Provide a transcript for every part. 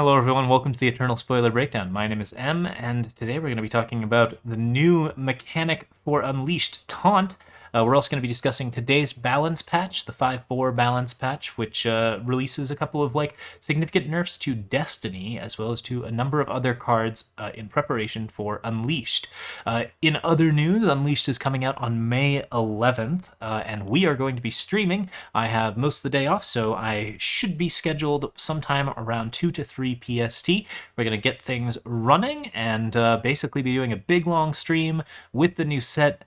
Hello everyone, welcome to the Eternal Spoiler Breakdown. My name is M, and today we're going to be talking about the new mechanic for Unleashed, Taunt. We're also going to be discussing today's balance patch, the 5.4 balance patch, which releases a couple of significant nerfs to Destiny, as well as to a number of other cards in preparation for Unleashed. In other news, Unleashed is coming out on May 11th, and we are going to be streaming. I have most of the day off, so I should be scheduled sometime around 2 to 3 PST. We're going to get things running and basically be doing a big long stream with the new set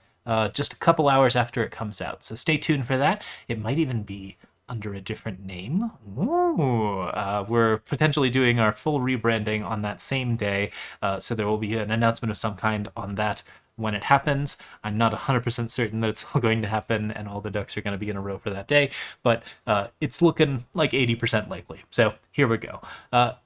just a couple hours after it comes out. So stay tuned for that. It might even be under a different name. Ooh, we're potentially doing our full rebranding on that same day, so there will be an announcement of some kind on that when it happens. I'm not 100% certain that it's all going to happen and all the ducks are going to be in a row for that day, but it's looking like 80% likely. So here we go.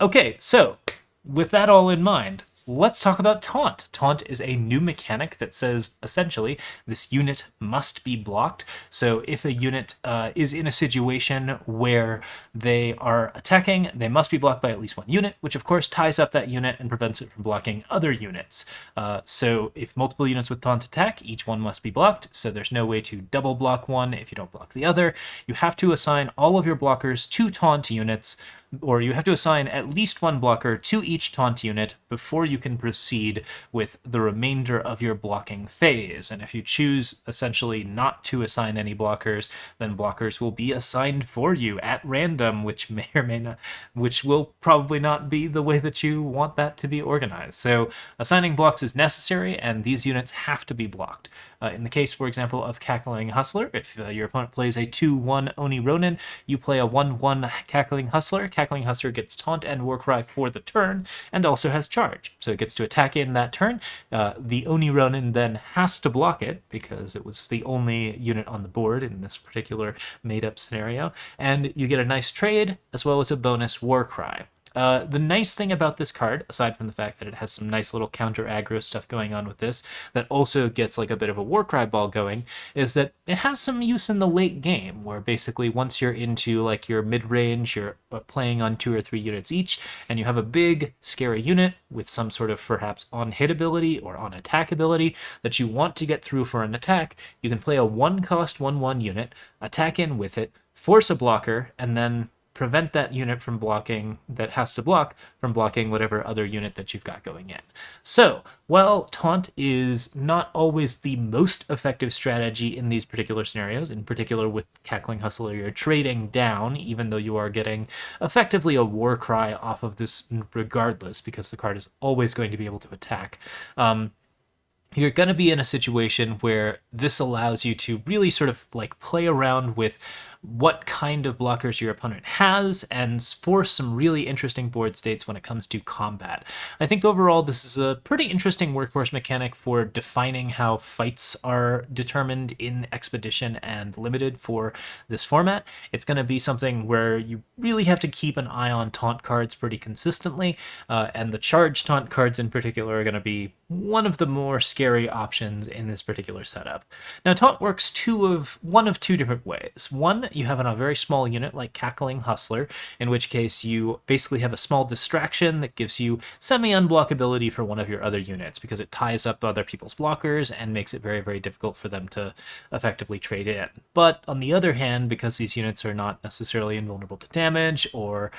Okay, so with that all in mind, let's talk about Taunt. Taunt is a new mechanic that says, essentially, this unit must be blocked. So if a unit is in a situation where they are attacking, they must be blocked by at least one unit, which of course ties up that unit and prevents it from blocking other units. So if multiple units with Taunt attack, each one must be blocked, so there's no way to double block one if you don't block the other. You have to assign all of your blockers to Taunt units, or you have to assign at least one blocker to each Taunt unit before you can proceed with the remainder of your blocking phase. And if you choose essentially not to assign any blockers, then blockers will be assigned for you at random, which may or may not, which will probably not be the way that you want that to be organized. So assigning blocks is necessary, and these units have to be blocked. In the case, for example, of Cackling Hustler, if your opponent plays a 2-1 Oni Ronin, you play a 1-1 Cackling Hustler. Cackling Hustler gets Taunt and Warcry for the turn, and also has Charge. So it gets to attack in that turn. The Oni Ronin then has to block it, because it was the only unit on the board in this particular made-up scenario. And you get a nice trade, as well as a bonus Warcry. The nice thing about this card, aside from the fact that it has some nice little counter aggro stuff going on with this, that also gets like a bit of a Warcry ball going, is that it has some use in the late game, where basically once you're into like your mid-range, you're playing on 2 or 3 units each, and you have a big, scary unit with some sort of perhaps on-hit ability or on-attack ability that you want to get through for an attack, you can play a 1-cost 1-1 unit, attack in with it, force a blocker, and then prevent that unit from blocking, that has to block, from blocking whatever other unit that you've got going in. So, while Taunt is not always the most effective strategy in these particular scenarios, in particular with Cackling Hustler, you're trading down, even though you are getting effectively a Warcry off of this regardless, because the card is always going to be able to attack. You're going to be in a situation where this allows you to really sort of like play around with what kind of blockers your opponent has and force some really interesting board states when it comes to combat. I think overall this is a pretty interesting workhorse mechanic for defining how fights are determined in Expedition and Limited for this format. It's going to be something where you really have to keep an eye on Taunt cards pretty consistently, and the Charge Taunt cards in particular are going to be one of the more scary options in this particular setup. Now, Taunt works one of two different ways. One, you have a very small unit like Cackling Hustler, in which case you basically have a small distraction that gives you semi-unblockability for one of your other units, because it ties up other people's blockers and makes it very, very difficult for them to effectively trade in. But on the other hand, because these units are not necessarily invulnerable to damage or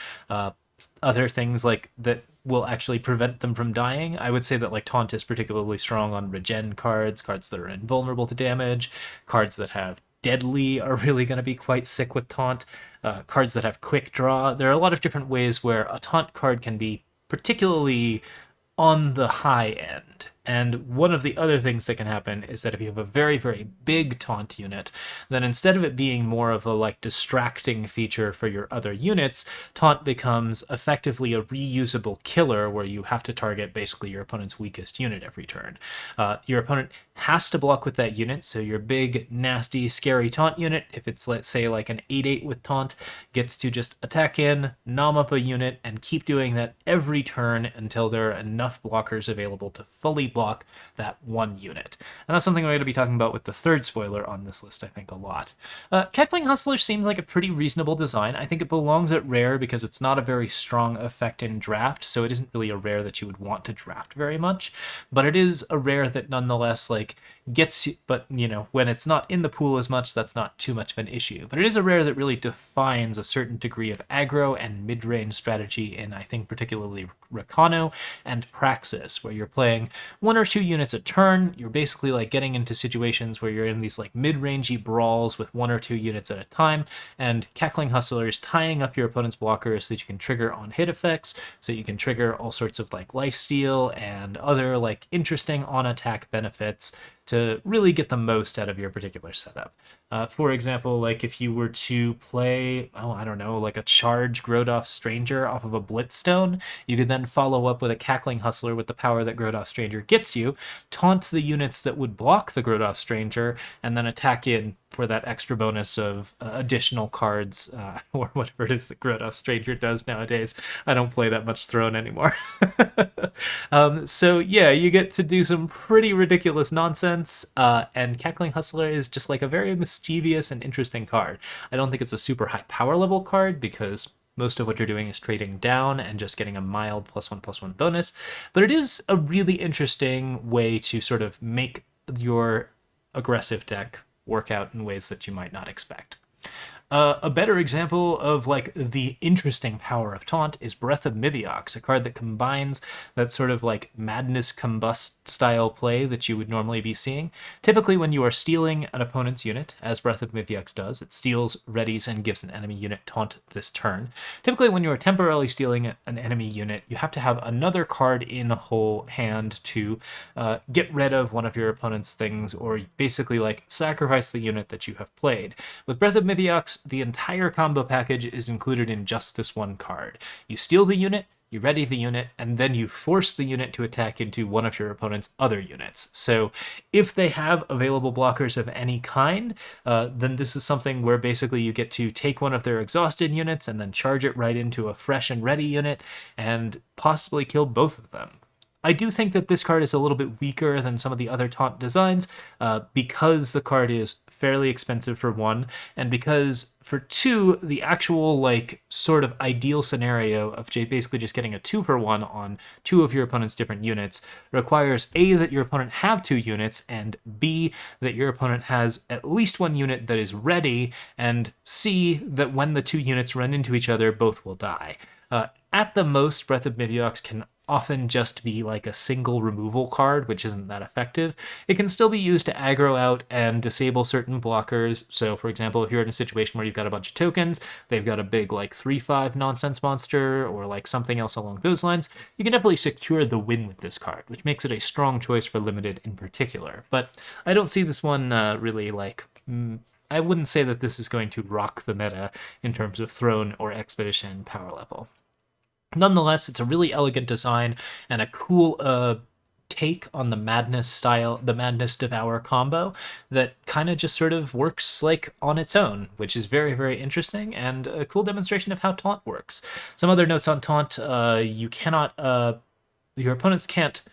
other things like that will actually prevent them from dying, I would say that like Taunt is particularly strong on regen cards, cards that are invulnerable to damage, cards that have Deadly are really going to be quite sick with Taunt, cards that have Quick Draw. There are a lot of different ways where a Taunt card can be particularly on the high end. And one of the other things that can happen is that if you have a very, very big Taunt unit, then instead of it being more of a like distracting feature for your other units, Taunt becomes effectively a reusable killer where you have to target basically your opponent's weakest unit every turn. Your opponent has to block with that unit, so your big, nasty, scary Taunt unit, if it's, let's say, like an 8-8 with Taunt, gets to just attack in, nom up a unit, and keep doing that every turn until there are enough blockers available to fully block that one unit. And that's something we're going to be talking about with the third spoiler on this list, I think, a lot. Cackling Hustler seems like a pretty reasonable design. I think it belongs at rare because it's not a very strong effect in draft, so it isn't really a rare that you would want to draft very much, but it is a rare that nonetheless, like, gets you, but, you know, when it's not in the pool as much, that's not too much of an issue. But it is a rare that really defines a certain degree of aggro and mid-range strategy in, I think, particularly Rakano and Praxis, where you're playing 1 or 2 units a turn. You're basically like getting into situations where you're in these like mid-rangey brawls with 1 or 2 units at a time, and Cackling Hustler is tying up your opponent's blockers so that you can trigger on hit effects, so you can trigger all sorts of like lifesteal and other like interesting on-attack benefits to really get the most out of your particular setup. For example, like if you were to play, oh, I don't know, like a charge Grodov Stranger off of a Blitzstone, you could then follow up with a Cackling Hustler with the power that Grodov Stranger gets you, taunt the units that would block the Grodov Stranger, and then attack in for that extra bonus of additional cards, or whatever it is that Grodov Stranger does nowadays. I don't play that much Throne anymore. So yeah, you get to do some pretty ridiculous nonsense, and Cackling Hustler is just like a very mischievous and interesting card. I don't think it's a super high power level card because most of what you're doing is trading down and just getting a mild +1/+1 bonus, but it is a really interesting way to sort of make your aggressive deck work out in ways that you might not expect. A better example of like the interesting power of Taunt is Breath of Miviox, a card that combines that sort of like Madness Combust style play that you would normally be seeing. Typically when you are stealing an opponent's unit, as Breath of Miviox does, it steals, readies, and gives an enemy unit taunt this turn. Typically when you are temporarily stealing an enemy unit, you have to have another card in whole hand to get rid of one of your opponent's things, or basically like sacrifice the unit that you have played. With Breath of Miviox, the entire combo package is included in just this one card. You steal the unit, you ready the unit, and then you force the unit to attack into one of your opponent's other units. So if they have available blockers of any kind, then this is something where basically you get to take one of their exhausted units and then charge it right into a fresh and ready unit and possibly kill both of them. I do think that this card is a little bit weaker than some of the other Taunt designs because the card is fairly expensive for 1, and because for 2, the actual like sort of ideal scenario of basically just getting a 2-for-1 on 2 of your opponent's different units requires A, that your opponent have 2 units, and B, that your opponent has at least 1 unit that is ready, and C, that when the 2 units run into each other, both will die. At the most, Breath of Miviox can often just be like a single removal card, which isn't that effective. It can still be used to aggro out and disable certain blockers. So for example, if you're in a situation where you've got a bunch of tokens, they've got a big like 3/5 nonsense monster or like something else along those lines, you can definitely secure the win with this card, which makes it a strong choice for limited in particular. But I don't see this one really like... I wouldn't say that this is going to rock the meta in terms of Throne or Expedition power level. Nonetheless, it's a really elegant design and a cool take on the Madness style, the Madness Devour combo that kind of just sort of works like on its own, which is very, very interesting and a cool demonstration of how Taunt works. Some other notes on Taunt, you cannot, your opponents can't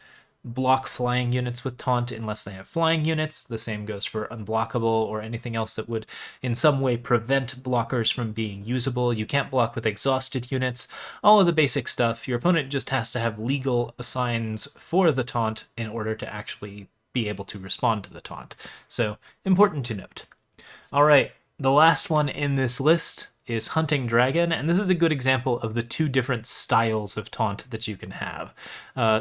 block flying units with Taunt unless they have flying units. The same goes for unblockable or anything else that would in some way prevent blockers from being usable. You can't block with exhausted units. All of the basic stuff. Your opponent just has to have legal assigns for the Taunt in order to actually be able to respond to the Taunt. So important to note. All right, the last one in this list is Hunting Dragon, and this is a good example of the 2 different styles of Taunt that you can have.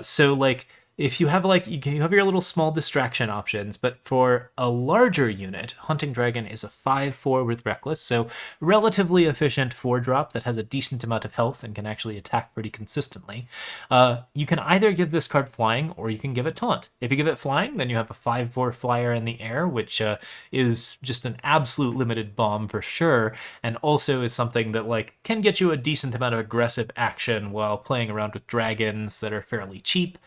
So like, if you have like, you have your little small distraction options, but for a larger unit, Hunting Dragon is a 5/4 with Reckless, so relatively efficient 4-drop that has a decent amount of health and can actually attack pretty consistently. You can either give this card flying or you can give it Taunt. If you give it flying, then you have a 5/4 flyer in the air, which is just an absolute limited bomb for sure, and also is something that like can get you a decent amount of aggressive action while playing around with dragons that are fairly cheap.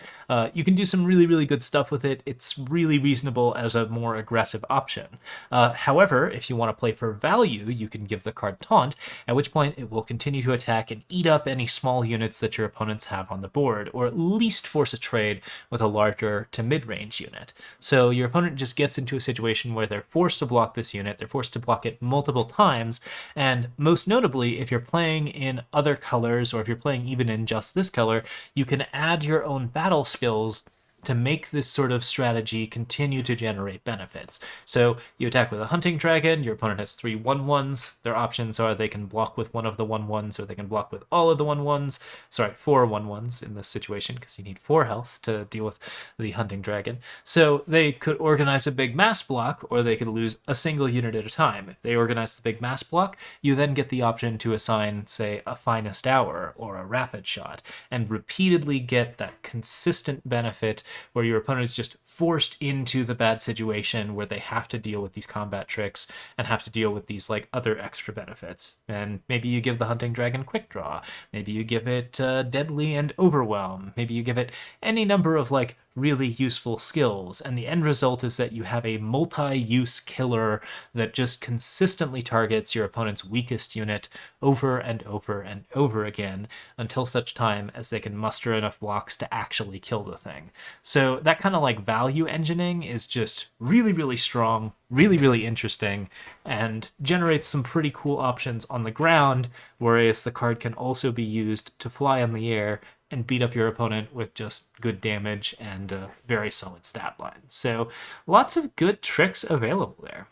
you can do some really, really good stuff with it. It's really reasonable as a more aggressive option. However, if you want to play for value, you can give the card Taunt, at which point it will continue to attack and eat up any small units that your opponents have on the board, or at least force a trade with a larger to mid-range unit. So your opponent just gets into a situation where they're forced to block this unit, they're forced to block it multiple times, and most notably, if you're playing in other colors, or if you're playing even in just this color, you can add your own battle skills to make this sort of strategy continue to generate benefits. So you attack with a hunting dragon, your opponent has 3 1/1s. Their options are they can block with one of the 1/1s, or they can block with all of the 1/1s. Sorry, 4 1/1s in this situation, because you need 4 health to deal with the hunting dragon. So they could organize a big mass block, or they could lose a single unit at a time. If they organize the big mass block, you then get the option to assign, say, a finest hour or a rapid shot, and repeatedly get that consistent benefit where your opponent is just forced into the bad situation where they have to deal with these combat tricks and have to deal with these like other extra benefits. And maybe you give the hunting dragon quick draw, maybe you give it deadly and overwhelm, maybe you give it any number of like really useful skills, and the end result is that you have a multi-use killer that just consistently targets your opponent's weakest unit over and over and over again until such time as they can muster enough blocks to actually kill the thing. So that kind of like value engineering is just really, really strong, really, really interesting, and generates some pretty cool options on the ground, whereas the card can also be used to fly in the air and beat up your opponent with just good damage and a very solid stat line. So lots of good tricks available there.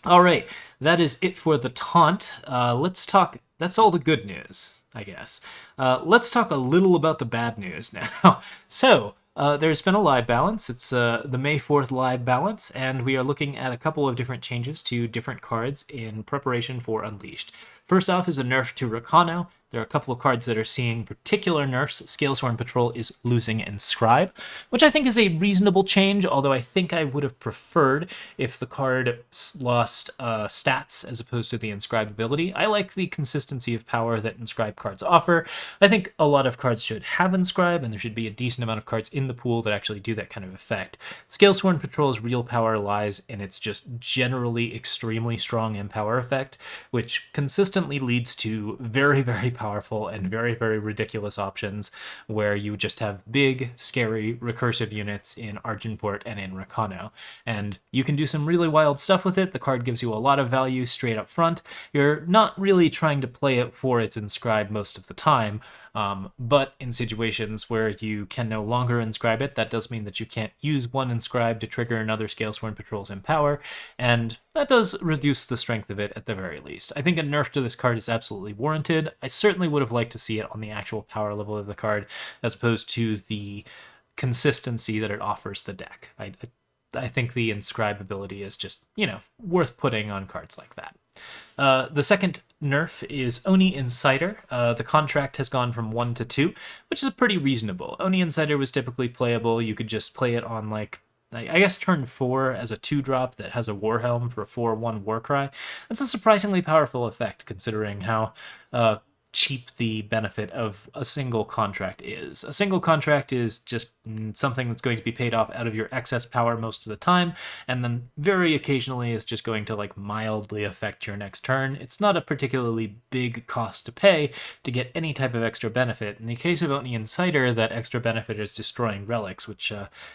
All right, that is it for the Taunt. Let's talk, that's all the good news, I guess. Let's talk a little about the bad news now. So, there's been a live balance. It's the May 4th live balance, and we are looking at a couple of different changes to different cards in preparation for Unleashed. First off is a nerf to Rakano. There are a couple of cards that are seeing particular nerfs. Scalesworn Patrol is losing Inscribe, which I think is a reasonable change, although I think I would have preferred if the card lost stats as opposed to the Inscribe ability. I like the consistency of power that Inscribe cards offer. I think a lot of cards should have Inscribe, and there should be a decent amount of cards in the pool that actually do that kind of effect. Scalesworn Patrol's real power lies in its just generally extremely strong Empower effect, which consistently leads to very, very powerful and very, very ridiculous options where you just have big, scary, recursive units in Argenport and in Rakano. And you can do some really wild stuff with it. The card gives you a lot of value straight up front. You're not really trying to play it for its Inscribe most of the time, but in situations where you can no longer inscribe it, that does mean that you can't use one inscribe to trigger another Scalesworn Patrol's Empower, and that does reduce the strength of it at the very least. I think a nerf to this card is absolutely warranted. I certainly would have liked to see it on the actual power level of the card, as opposed to the consistency that it offers the deck. I think the inscribe ability is just, worth putting on cards like that. The second nerf is Oni Insider. The contract has gone from 1 to 2, which is pretty reasonable. Oni Insider was typically playable. You could just play it on, I guess turn 4 as a 2-drop that has a Warhelm for a 4/1 Warcry. That's a surprisingly powerful effect, considering how cheap the benefit of a single contract is. A single contract is just something that's going to be paid off out of your excess power most of the time, and then very occasionally is just going to mildly affect your next turn. It's not a particularly big cost to pay to get any type of extra benefit. In the case of Oni Insider, that extra benefit is destroying relics, which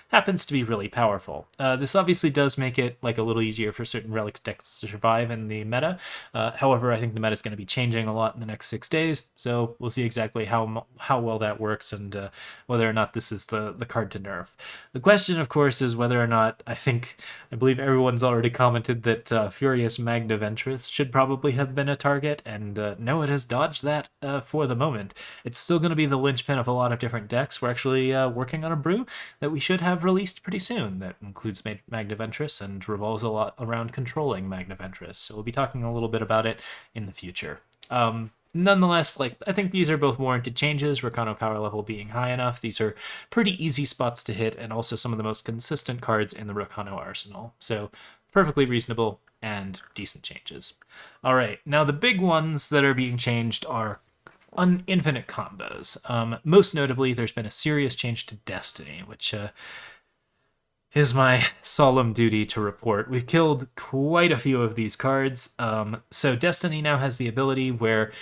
happens to be really powerful. This obviously does make it a little easier for certain relics decks to survive in the meta. However, I think the meta is going to be changing a lot in the next 6 days, so we'll see exactly how well that works and whether or not this is the card to nerf. The question, of course, is whether or not I believe everyone's already commented that Furious Magniventress should probably have been a target, and no, it has dodged that for the moment. It's still going to be the linchpin of a lot of different decks. We're actually working on a brew that we should have released pretty soon that includes Magniventress and revolves a lot around controlling Magniventress, so we'll be talking a little bit about it in the future. Nonetheless, I think these are both warranted changes, Rakano power level being high enough. These are pretty easy spots to hit, and also some of the most consistent cards in the Rakano arsenal. So perfectly reasonable and decent changes. All right, now the big ones that are being changed are infinite combos. Most notably, there's been a serious change to Destiny, which is my solemn duty to report. We've killed quite a few of these cards. So Destiny now has the ability where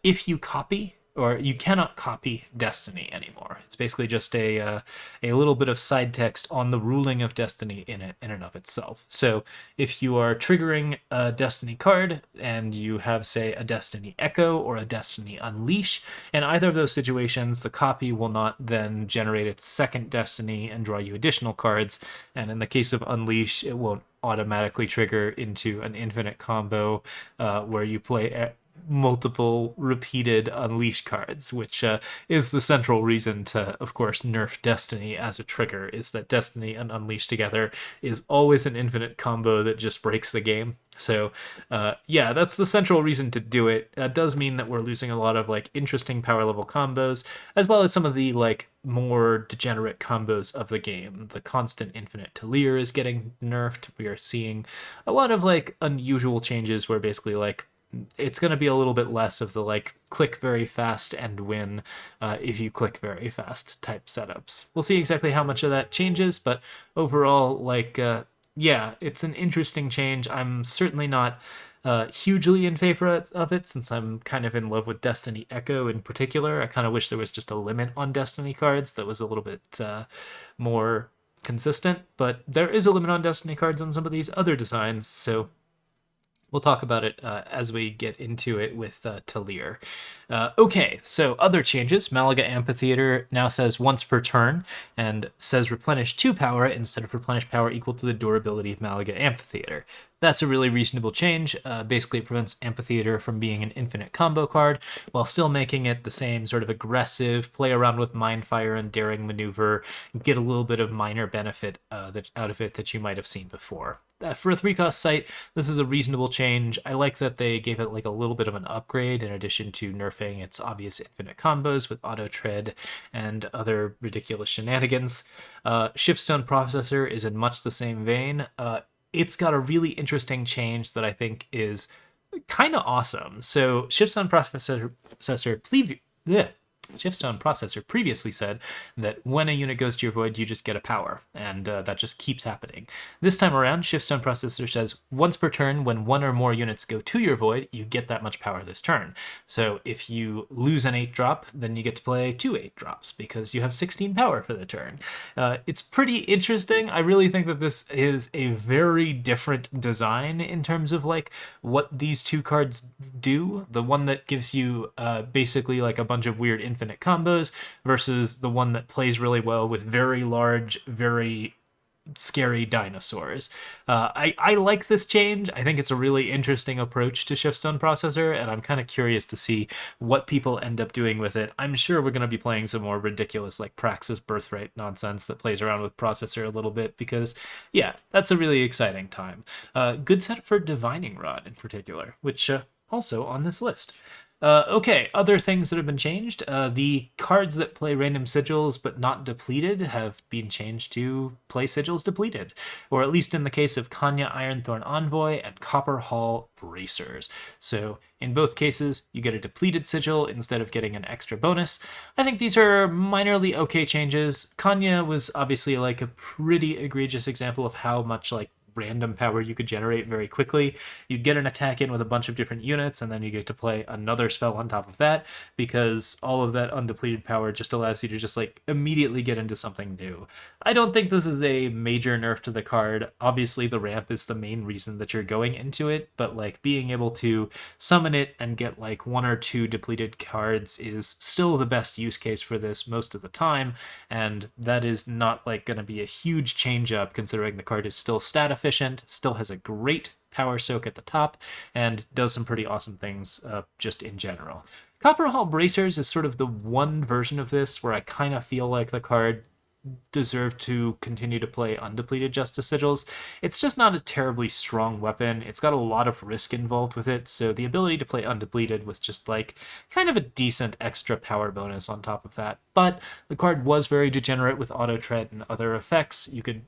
if you copy, or you cannot copy Destiny anymore. It's basically just a little bit of side text on the ruling of Destiny in and of itself. So if you are triggering a Destiny card and you have, say, a Destiny Echo or a Destiny Unleash, in either of those situations, the copy will not then generate its second Destiny and draw you additional cards. And in the case of Unleash, it won't automatically trigger into an infinite combo where you play multiple repeated Unleash cards, which is the central reason to, of course, nerf Destiny as a trigger, is that Destiny and Unleash together is always an infinite combo that just breaks the game. So yeah, that's the central reason to do it. That does mean that we're losing a lot of like interesting power level combos, as well as some of the like more degenerate combos of the game. The constant infinite Talir is getting nerfed. We are seeing a lot of like unusual changes where basically like it's going to be a little bit less of the like click very fast and win if you click very fast type setups. We'll see exactly how much of that changes, but overall, like, yeah, it's an interesting change. I'm certainly not hugely in favor of it since I'm kind of in love with Destiny Echo in particular. I kind of wish there was just a limit on Destiny cards that was a little bit more consistent, but there is a limit on Destiny cards on some of these other designs, so we'll talk about it as we get into it with Talir. Okay, so other changes. Malaga Amphitheater now says once per turn and says replenish 2 power instead of replenish power equal to the durability of Malaga Amphitheater. That's a really reasonable change. Basically, it prevents Amphitheater from being an infinite combo card while still making it the same sort of aggressive, play around with Mindfire and Daring Maneuver, get a little bit of minor benefit out of it that you might have seen before. For a 3-cost site, this is a reasonable change. I like that they gave it like a little bit of an upgrade in addition to nerfing its obvious infinite combos with auto tread and other ridiculous shenanigans. Shiftstone Processor is in much the same vein. It's got a really interesting change that I think is kind of awesome. So Shiftstone Processor previously said that when a unit goes to your void, you just get a power, and that just keeps happening. This time around, Shiftstone Processor says once per turn, when one or more units go to your void, you get that much power this turn. So if you lose an 8-drop, then you get to play 2 8-drops because you have 16 power for the turn. It's pretty interesting. I really think that this is a very different design in terms of like what these two cards do. The one that gives you basically like a bunch of weird infinite combos versus the one that plays really well with very large, very scary dinosaurs. I like this change. I think it's a really interesting approach to Shiftstone Processor, and I'm kind of curious to see what people end up doing with it. I'm sure we're going to be playing some more ridiculous like Praxis Birthright nonsense that plays around with Processor a little bit because, yeah, that's a really exciting time. Good set for Divining Rod in particular, which also on this list. Okay, other things that have been changed. The cards that play random sigils but not depleted have been changed to play sigils depleted, or at least in the case of Kanya Ironthorn Envoy and Copper Hall Bracers. So in both cases, you get a depleted sigil instead of getting an extra bonus. I think these are minorly okay changes. Kanya was obviously like a pretty egregious example of how much like random power you could generate very quickly. You'd get an attack in with a bunch of different units, and then you get to play another spell on top of that, because all of that undepleted power just allows you to just like immediately get into something new. I don't think this is a major nerf to the card. Obviously, the ramp is the main reason that you're going into it, but like being able to summon it and get like 1 or 2 depleted cards is still the best use case for this most of the time, and that is not like going to be a huge change up considering the card is still stat efficient, still has a great power soak at the top, and does some pretty awesome things just in general. Copper Hall Bracers is sort of the one version of this where I kind of feel like the card deserved to continue to play undepleted Justice Sigils. It's just not a terribly strong weapon. It's got a lot of risk involved with it, so the ability to play undepleted was just like kind of a decent extra power bonus on top of that. But the card was very degenerate with auto tread and other effects. You could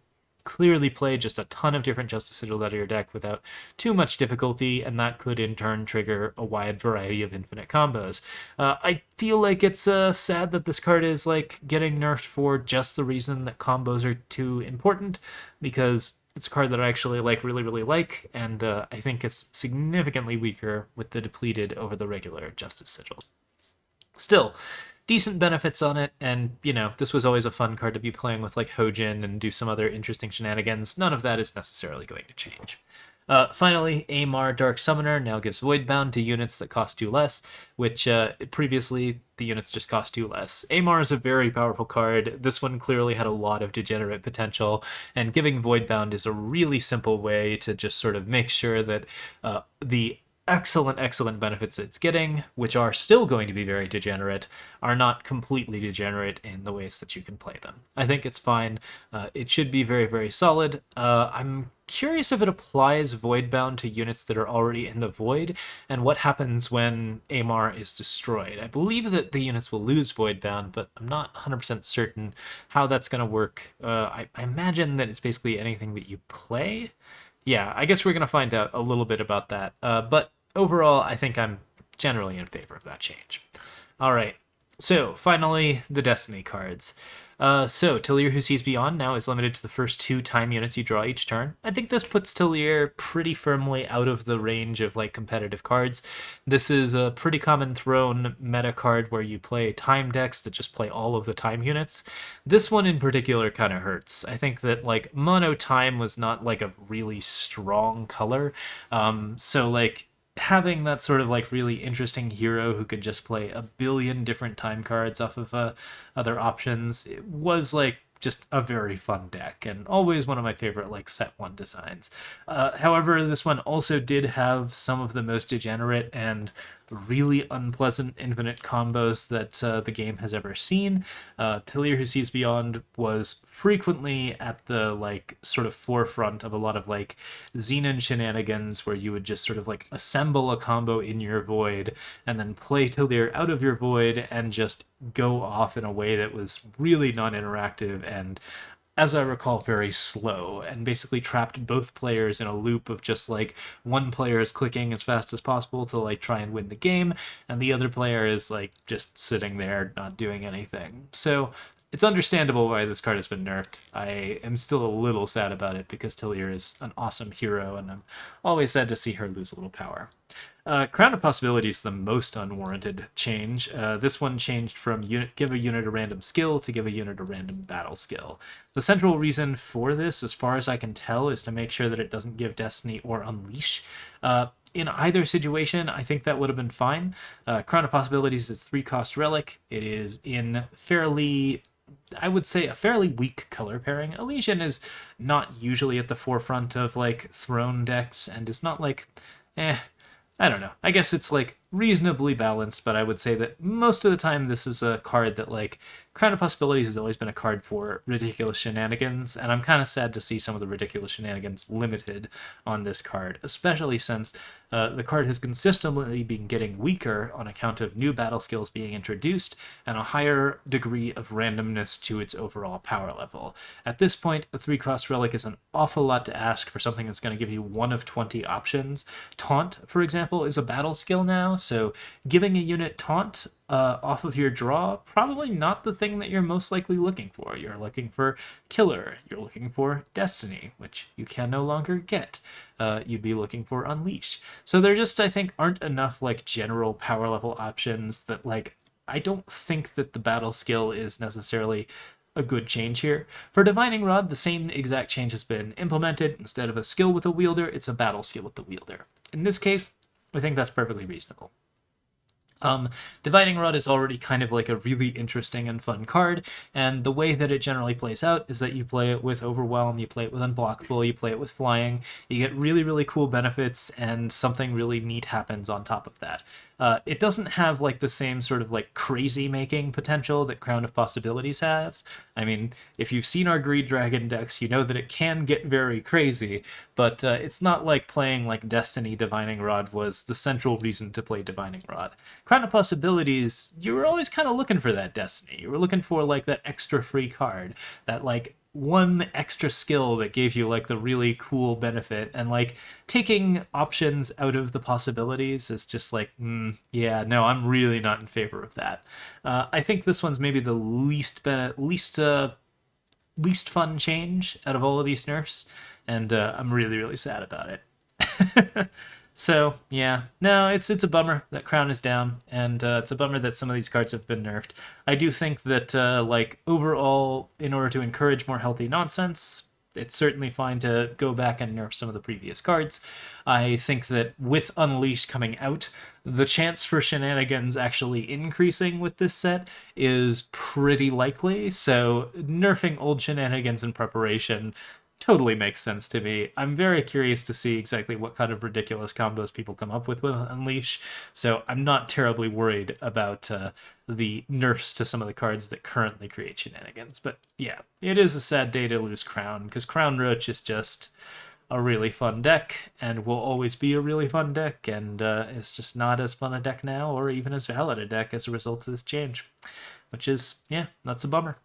clearly play just a ton of different Justice Sigils out of your deck without too much difficulty, and that could in turn trigger a wide variety of infinite combos. I feel like it's sad that this card is like getting nerfed for just the reason that combos are too important, because it's a card that I actually really like, and I think it's significantly weaker with the depleted over the regular Justice Sigils. Still, decent benefits on it, and, you know, this was always a fun card to be playing with, like Hojin, and do some other interesting shenanigans. None of that is necessarily going to change. Finally, Amar Dark Summoner now gives Voidbound to units that cost 2 less, which previously the units just cost 2 less. Amar is a very powerful card. This one clearly had a lot of degenerate potential, and giving Voidbound is a really simple way to just sort of make sure that the excellent benefits it's getting, which are still going to be very degenerate, are not completely degenerate in the ways that you can play them. I think it's fine. It should be very solid. I'm curious if it applies Voidbound to units that are already in the Void, and what happens when Amar is destroyed. I believe that the units will lose Voidbound, but I'm not 100% certain how that's going to work. I imagine that it's basically anything that you play. Yeah, I guess we're going to find out a little bit about that. But overall, I think I'm generally in favor of that change. All right, so finally, the Destiny cards. So Talir Who Sees Beyond now is limited to the first 2 time units you draw each turn. I think this puts Talir pretty firmly out of the range of like competitive cards. This is a pretty common Throne meta card where you play time decks that just play all of the time units. This one in particular kind of hurts. I think that like mono time was not like a really strong color. So like having that sort of like really interesting hero who could just play a billion different time cards off of other options, it was like just a very fun deck, and always one of my favorite like set 1 designs. However, this one also did have some of the most degenerate and really unpleasant infinite combos that the game has ever seen. Talir Who Sees Beyond was frequently at the like sort of forefront of a lot of like Xenon shenanigans where you would just sort of like assemble a combo in your Void and then play Talir out of your Void and just go off in a way that was really non-interactive and, as I recall, very slow, and basically trapped both players in a loop of just like one player is clicking as fast as possible to like try and win the game, and the other player is like just sitting there not doing anything. So it's understandable why this card has been nerfed. I am still a little sad about it because Talir is an awesome hero, and I'm always sad to see her lose a little power. Crown of Possibility is the most unwarranted change. This one changed from give a unit a random skill to give a unit a random battle skill. The central reason for this, as far as I can tell, is to make sure that it doesn't give Destiny or Unleash. In either situation, I think that would have been fine. Crown of Possibilities is 3-cost relic. It is in fairly, I would say, a fairly weak color pairing. Elysian is not usually at the forefront of like Throne decks, and is not like, I don't know. I guess it's like reasonably balanced, but I would say that most of the time this is a card that like Crown of Possibilities has always been a card for ridiculous shenanigans, and I'm kind of sad to see some of the ridiculous shenanigans limited on this card, especially since the card has consistently been getting weaker on account of new battle skills being introduced and a higher degree of randomness to its overall power level. At this point, a 3-cross relic is an awful lot to ask for something that's going to give you 1 of 20 options. Taunt, for example, is a battle skill now, so giving a unit Taunt off of your draw, probably not the thing that you're most likely looking for. You're looking for Killer, you're looking for Destiny, which you can no longer get. You'd be looking for Unleash. So there just, I think, aren't enough like general power level options that like, I don't think that the battle skill is necessarily a good change here. For Divining Rod, the same exact change has been implemented. Instead of a skill with a wielder, it's a battle skill with the wielder. In this case, I think that's perfectly reasonable. Divining Rod is already kind of like a really interesting and fun card, and the way that it generally plays out is that you play it with Overwhelm, you play it with Unblockable, you play it with Flying, you get really cool benefits, and something really neat happens on top of that. It doesn't have like the same sort of like crazy making potential that Crown of Possibilities has. I mean, if you've seen our Greed Dragon decks, you know that it can get very crazy, but it's not like playing like Destiny Divining Rod was the central reason to play Divining Rod. Crown of Possibilities, you were always kind of looking for that Destiny. You were looking for like that extra free card, that like one extra skill that gave you like the really cool benefit, and like taking options out of the possibilities is just like, yeah, no, I'm really not in favor of that. I think this one's maybe the least fun change out of all of these nerfs, and I'm really sad about it. So yeah, no, it's a bummer that Crown is down, and it's a bummer that some of these cards have been nerfed. I do think that like overall, in order to encourage more healthy nonsense, it's certainly fine to go back and nerf some of the previous cards. I think that with Unleashed coming out, the chance for shenanigans actually increasing with this set is pretty likely. So nerfing old shenanigans in preparation totally makes sense to me. I'm very curious to see exactly what kind of ridiculous combos people come up with Unleash, so I'm not terribly worried about the nerfs to some of the cards that currently create shenanigans. But yeah, it is a sad day to lose Crown, because Crown Roach is just a really fun deck, and will always be a really fun deck, and it's just not as fun a deck now, or even as valid a deck as a result of this change, which is, yeah, that's a bummer.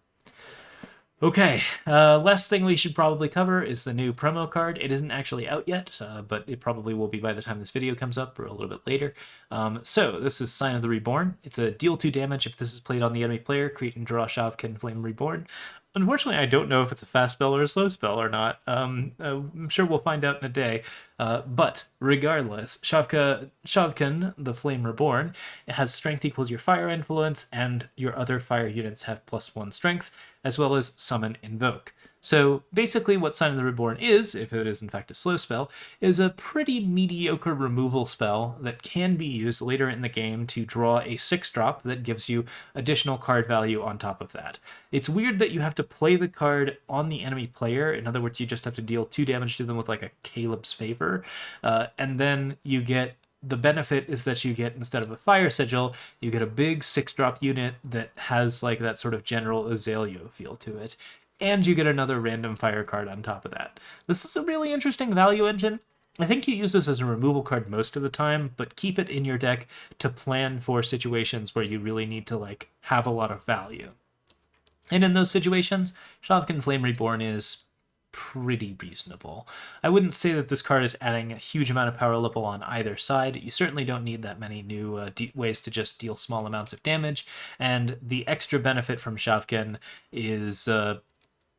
Okay, last thing we should probably cover is the new promo card. It isn't actually out yet, but it probably will be by the time this video comes up, or a little bit later. So this is Sign of the Reborn. It's a deal 2 damage if this is played on the enemy player. Create and draw Shavkin Flame Reborn. Unfortunately, I don't know if it's a fast spell or a slow spell or not. I'm sure we'll find out in a day. But regardless, Shavkin, the Flame Reborn, it has strength equals your fire influence, and your other fire units have +1 strength, as well as summon invoke. So basically what Sign of the Reborn is, if it is in fact a slow spell, is a pretty mediocre removal spell that can be used later in the game to draw a 6-drop that gives you additional card value on top of that. It's weird that you have to play the card on the enemy player. In other words, you just have to deal 2 damage to them with like a Caleb's Favor, and then you get the benefit is that you get, instead of a fire sigil, you get a big 6-drop unit that has like that sort of general Azalea feel to it, and you get another random fire card on top of that. This is a really interesting value engine. I think you use this as a removal card most of the time, but keep it in your deck to plan for situations where you really need to like have a lot of value. And in those situations, Shavkin Flame Reborn is pretty reasonable. I wouldn't say that this card is adding a huge amount of power level on either side. You certainly don't need that many new ways to just deal small amounts of damage, and the extra benefit from Shavkin is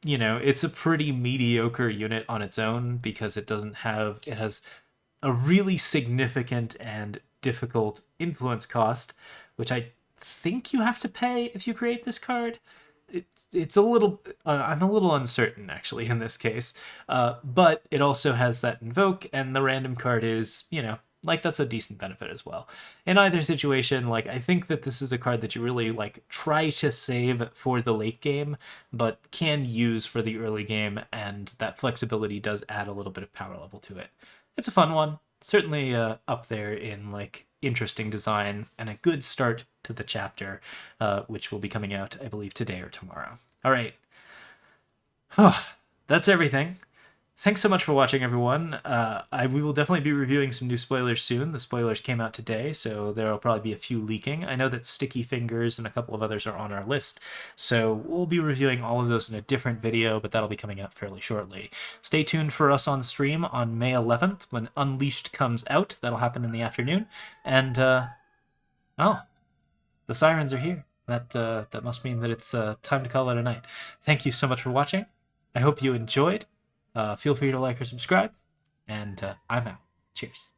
you know, it's a pretty mediocre unit on its own, because it has a really significant and difficult influence cost, which I think you have to pay if you create this card. It's a little, I'm a little uncertain actually in this case, but it also has that invoke, and the random card is, you know, like that's a decent benefit as well. In either situation, like I think that this is a card that you really like try to save for the late game, but can use for the early game, and that flexibility does add a little bit of power level to it. It's a fun one, certainly up there in like interesting design, and a good start to the chapter, which will be coming out, I believe, today or tomorrow. All right. That's everything. Thanks so much for watching, everyone. We will definitely be reviewing some new spoilers soon. The spoilers came out today, so there will probably be a few leaking. I know that Sticky Fingers and a couple of others are on our list, so we'll be reviewing all of those in a different video, but that'll be coming out fairly shortly. Stay tuned for us on stream on May 11th when Unleashed comes out. That'll happen in the afternoon. And, oh, the sirens are here. That must mean that it's time to call it a night. Thank you so much for watching. I hope you enjoyed. Feel free to like or subscribe, and I'm out. Cheers.